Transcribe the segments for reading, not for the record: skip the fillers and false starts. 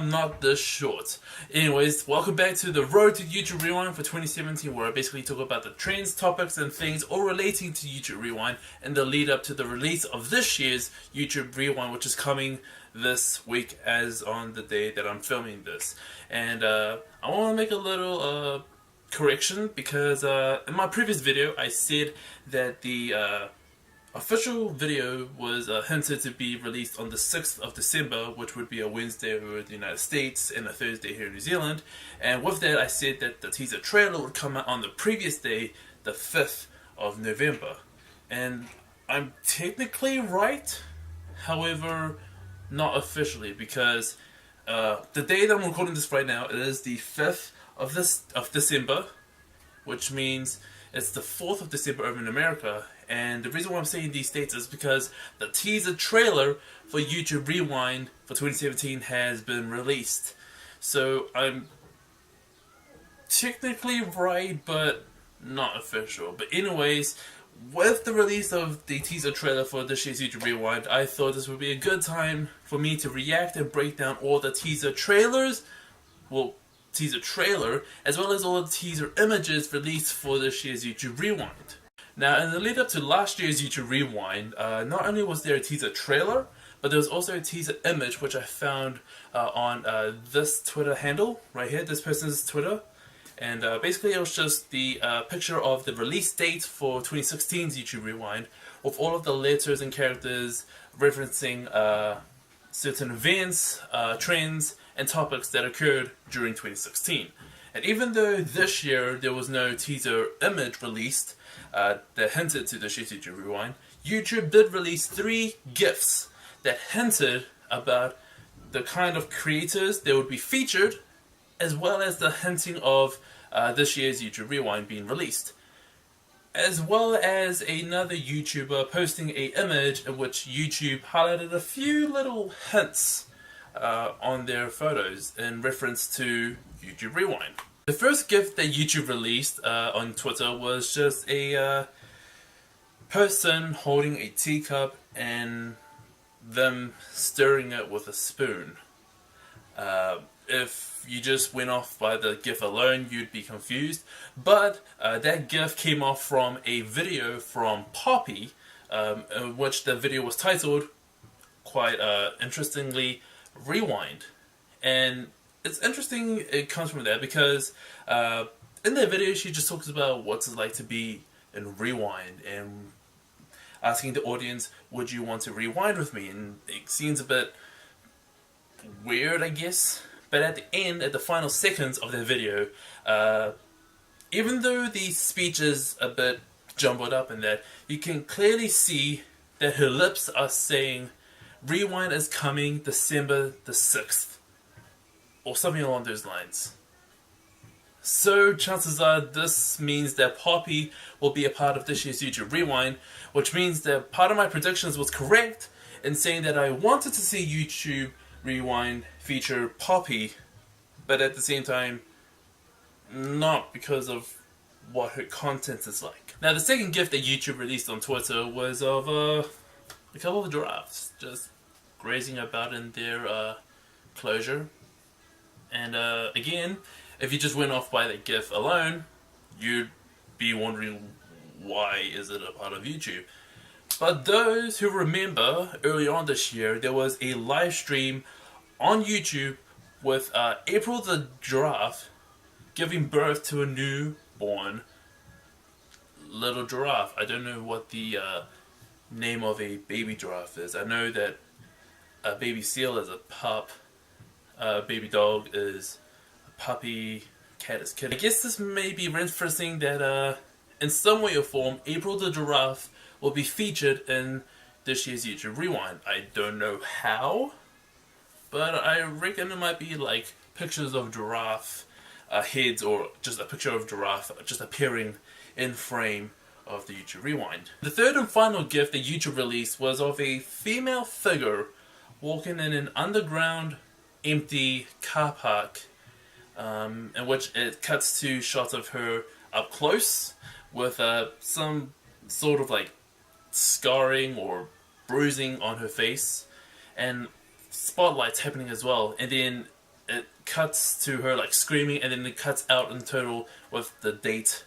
I'm not this short. Anyways, welcome back to the Road to YouTube Rewind for 2017, where I basically talk about the trends, topics, and things all relating to YouTube Rewind and the lead up to the release of this year's YouTube Rewind, which is coming this week as on the day that I'm filming this. And I want to make a little correction, because in my previous video I said that the official video was hinted to be released on the 6th of December, which would be a Wednesday over the United States and a Thursday here in New Zealand. And with that, I said that the teaser trailer would come out on the previous day, the 5th of November. And I'm technically right, however, not officially, because the day that I'm recording this right now, it is the 5th of December, which means it's the 4th of December over in America. And the reason why I'm saying these dates is because the teaser trailer for YouTube Rewind for 2017 has been released. So I'm technically right, but not official. But anyways, with the release of the teaser trailer for this year's YouTube Rewind, I thought this would be a good time for me to react and break down all the teaser trailers. Well, teaser trailer, as well as all the teaser images released for this year's YouTube Rewind. Now, in the lead up to last year's YouTube Rewind, not only was there a teaser trailer, but there was also a teaser image which I found on this Twitter handle right here, this person's Twitter. And basically it was just the picture of the release date for 2016's YouTube Rewind, with all of the letters and characters referencing certain events, trends, and topics that occurred during 2016. And even though this year there was no teaser image released that hinted to this year's YouTube Rewind, YouTube did release 3 GIFs that hinted about the kind of creators that would be featured, as well as the hinting of this year's YouTube Rewind being released. As well as another YouTuber posting an image in which YouTube highlighted a few little hints on their photos in reference to YouTube Rewind. The first GIF that YouTube released on Twitter was just a person holding a teacup and them stirring it with a spoon. If you just went off by the GIF alone, you'd be confused. But that GIF came off from a video from Poppy, in which the video was titled, quite interestingly, Rewind. And it's interesting it comes from that, because in that video she just talks about what it's like to be in Rewind and asking the audience, would you want to rewind with me? And it seems a bit weird, I guess. But at the end, at the final seconds of the video, even though the speech is a bit jumbled up in that, you can clearly see that her lips are saying, Rewind is coming December the 6th. Or something along those lines. So chances are this means that Poppy will be a part of this year's YouTube Rewind, which means that part of my predictions was correct in saying that I wanted to see YouTube Rewind feature Poppy, but at the same time, not because of what her content is like. Now, the second GIF that YouTube released on Twitter was of a couple of giraffes just grazing about in their closure. And again, if you just went off by the GIF alone, you'd be wondering, why is it a part of YouTube? But those who remember, early on this year, there was a live stream on YouTube with April the giraffe giving birth to a newborn little giraffe. I don't know what the name of a baby giraffe is. I know that a baby seal is a pup. Baby dog is a puppy, cat is kitten. I guess this may be referencing that in some way or form, April the giraffe will be featured in this year's YouTube Rewind. I don't know how, but I reckon it might be like pictures of giraffe heads, or just a picture of giraffe just appearing in frame of the YouTube Rewind. The third and final GIF that YouTube released was of a female figure walking in an underground empty car park, in which it cuts to shots of her up close with some sort of like scarring or bruising on her face, and spotlights happening as well. And then cuts to her like screaming, and then it cuts out in total with the date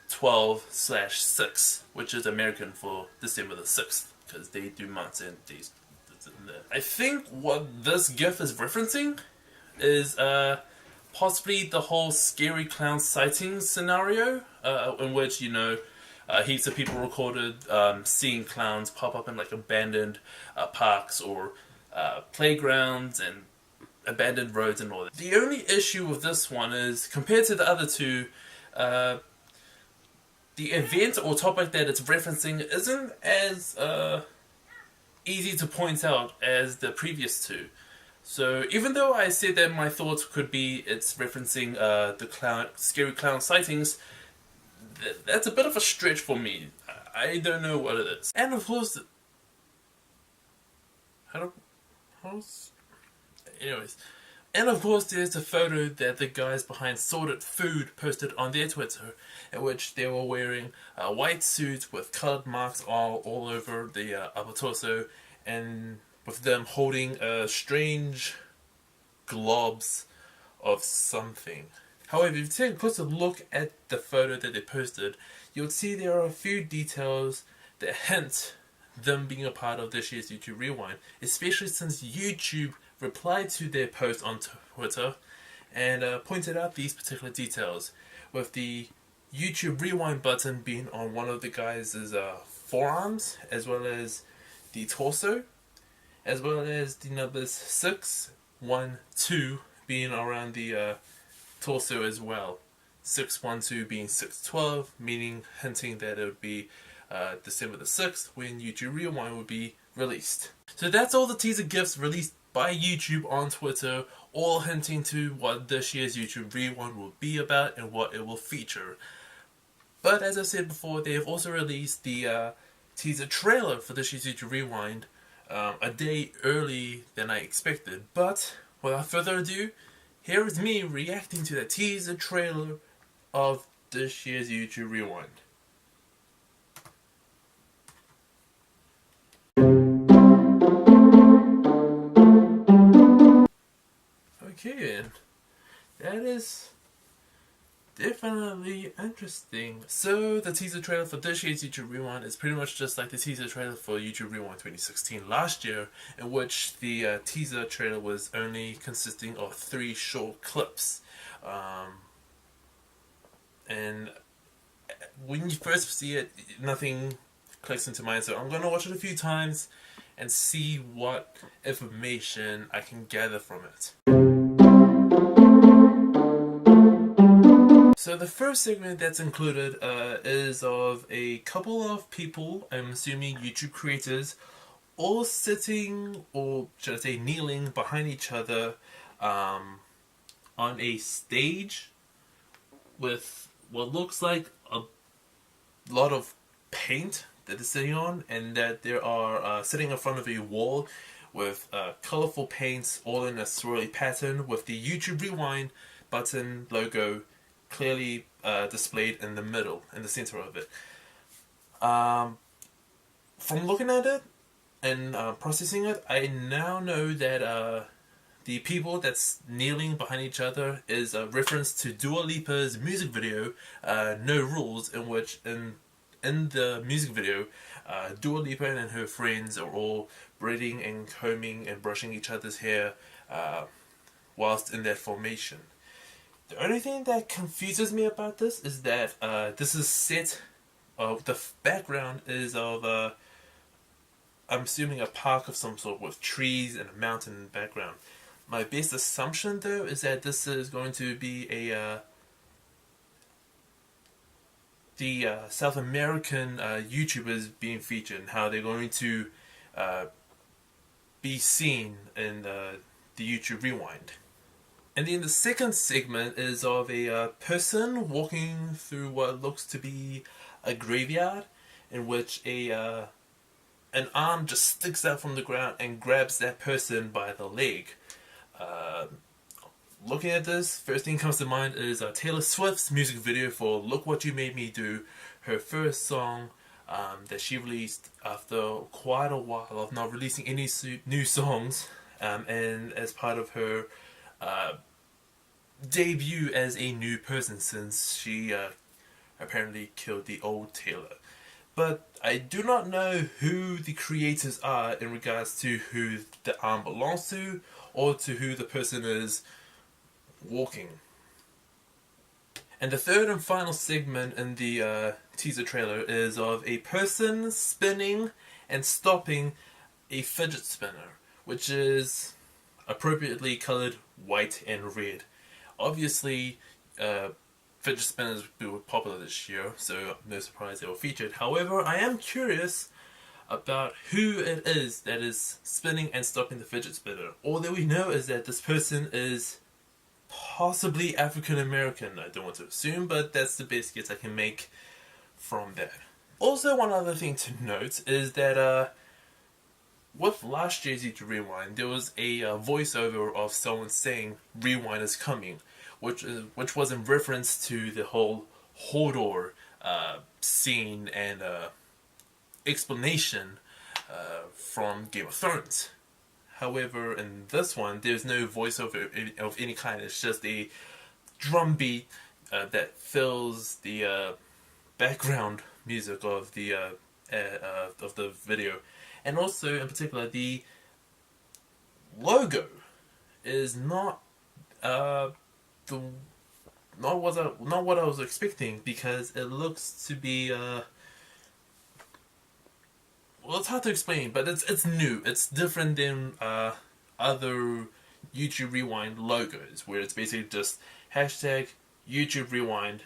12/6, which is American for December the 6th, because they do months and days. I think what this GIF is referencing is possibly the whole scary clown sighting scenario, in which, you know, heaps of people recorded seeing clowns pop up in like abandoned parks or playgrounds and abandoned roads and all that. The only issue with this one is, compared to the other two, the event or topic that it's referencing isn't as easy to point out as the previous two. So even though I said that my thoughts could be it's referencing the scary clown sightings, that's a bit of a stretch for me. I don't know what it is. And of course, anyways, and of course there's a photo that the guys behind Sorted Food posted on their Twitter, in which they were wearing white suits with coloured marks all over the upper torso, and with them holding strange globs of something. However, if you take a closer look at the photo that they posted, you'll see there are a few details that hint them being a part of this year's YouTube Rewind, especially since YouTube replied to their post on Twitter and pointed out these particular details, with the YouTube Rewind button being on one of the guys' forearms, as well as the torso, as well as the numbers 6, 1, 2 being around the torso as well. 612 being 612, meaning hinting that it would be December the 6th when YouTube Rewind would be released. So that's all the teaser GIFs released by YouTube on Twitter, all hinting to what this year's YouTube Rewind will be about and what it will feature. But as I said before, they have also released the teaser trailer for this year's YouTube Rewind a day early than I expected. But without further ado, here is me reacting to the teaser trailer of this year's YouTube Rewind. Okay, that is definitely interesting. So the teaser trailer for this year's YouTube Rewind is pretty much just like the teaser trailer for YouTube Rewind 2016 last year, in which the teaser trailer was only consisting of 3 short clips. And when you first see it, nothing clicks into mind, so I'm going to watch it a few times and see what information I can gather from it. So the first segment that's included is of a couple of people, I'm assuming YouTube creators, all sitting, or should I say kneeling, behind each other on a stage with what looks like a lot of paint that is sitting on, and that they are sitting in front of a wall with colorful paints all in a swirly pattern, with the YouTube Rewind button logo clearly displayed in the middle, in the center of it. From looking at it and processing it, I now know that the people that's kneeling behind each other is a reference to Dua Lipa's music video, No Rules, in which in the music video, Dua Lipa and her friends are all braiding and combing and brushing each other's hair whilst in that formation. The only thing that confuses me about this is that this is set, the background is of, I'm assuming a park of some sort with trees and a mountain in the background. My best assumption though is that this is going to be the South American YouTubers being featured, and how they're going to be seen in the YouTube Rewind. And then the second segment is of a person walking through what looks to be a graveyard, in which an arm just sticks out from the ground and grabs that person by the leg. Looking at this, first thing comes to mind is Taylor Swift's music video for Look What You Made Me Do, her first song that she released after quite a while of not releasing any new songs, and as part of her debut as a new person since she apparently killed the old Taylor. But I do not know who the creators are in regards to who the arm belongs to or to who the person is walking. And the third and final segment in the teaser trailer is of a person spinning and stopping a fidget spinner, which is appropriately colored white and red. Obviously, fidget spinners were popular this year, so no surprise they were featured. However, I am curious about who it is that is spinning and stopping the fidget spinner. All that we know is that this person is possibly African American. I don't want to assume, but that's the best guess I can make from that. Also, one other thing to note is that with last year's YouTube Rewind, there was a voiceover of someone saying "Rewind is coming," which was in reference to the whole Hodor scene and explanation from Game of Thrones. However, in this one, there's no voiceover of any kind. It's just a drum beat that fills the background music of the video, and also in particular the logo is not what I was expecting, because it looks to be well, it's hard to explain, but it's new. It's different than other YouTube Rewind logos, where it's basically just hashtag YouTube Rewind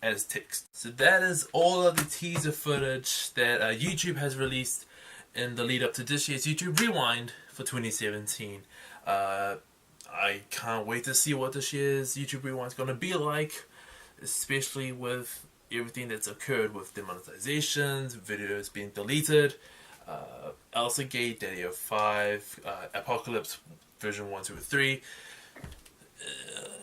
as text. So that is all of the teaser footage that YouTube has released in the lead up to this year's YouTube Rewind for 2017. I can't wait to see what this year's YouTube Rewind is going to be like, especially with everything that's occurred with demonetizations, videos being deleted, Elsa Gate, Daddy of 5, Apocalypse version 1, 2, 3.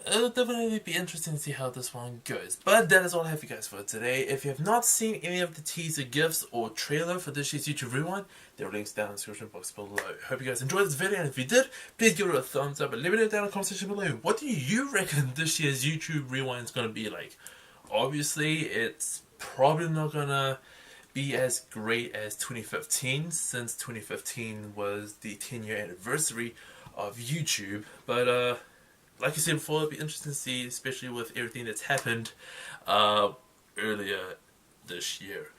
It'll definitely be interesting to see how this one goes. But that is all I have for you guys for today. If you have not seen any of the teaser gifs or trailer for this year's YouTube Rewind, there are links down in the description box below. Hope you guys enjoyed this video, and if you did, please give it a thumbs up and let me know down in the comment section below. What do you reckon this year's YouTube Rewind is going to be like? Obviously, it's probably not going to be as great as 2015, since 2015 was the 10-year anniversary of YouTube. But like I said before, it'll be interesting to see, especially with everything that's happened earlier this year.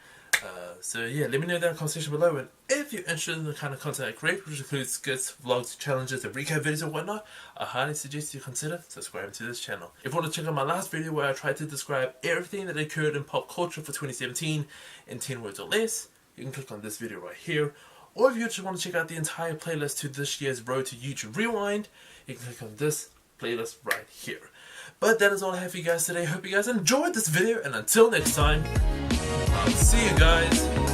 So yeah, let me know down in the comment section below, and if you're interested in the kind of content I create, which includes skits, vlogs, challenges, and recap videos and whatnot, I highly suggest you consider subscribing to this channel. If you want to check out my last video where I tried to describe everything that occurred in pop culture for 2017 in 10 words or less, you can click on this video right here. Or if you just want to check out the entire playlist to this year's Road to YouTube Rewind, you can click on this playlist right here. But that is all I have for you guys today. Hope you guys enjoyed this video, and until next time, I'll see you guys